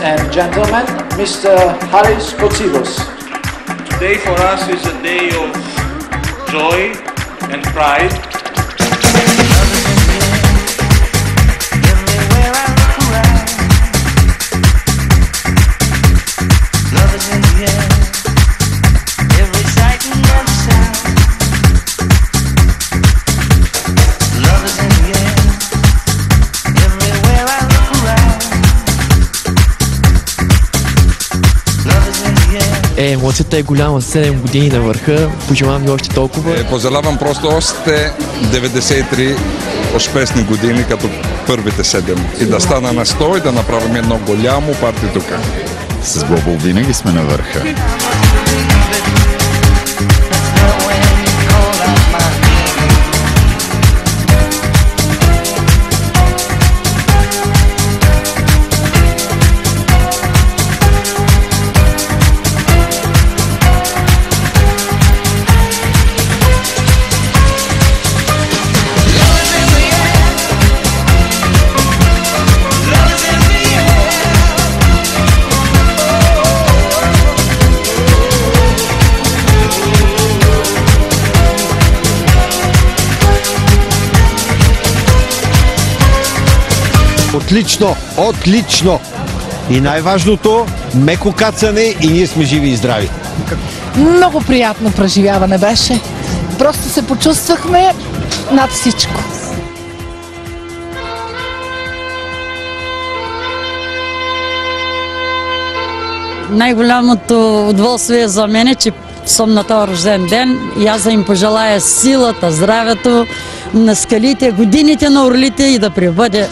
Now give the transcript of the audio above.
and gentlemen, Mr. Haris Kotzilos. Today for us is a day of joy and pride. Емоцията е голяма, 7 години на върха, пожелавам ви още толкова. Пожелавам просто още 93 успешни години като първите 7 и да стана на 100 и да направим едно голямо парти тук. С Бобо винаги сме на върха. Отлично, отлично! И най-важното, меко кацане и ние сме живи и здрави. Много приятно преживяване беше. Просто се почувствахме над всичко. Най-голямото удоволствие за мен е, че съм на този рожден ден и аз да им пожелая силата, здравето на скалите, годините на орлите и да пребъде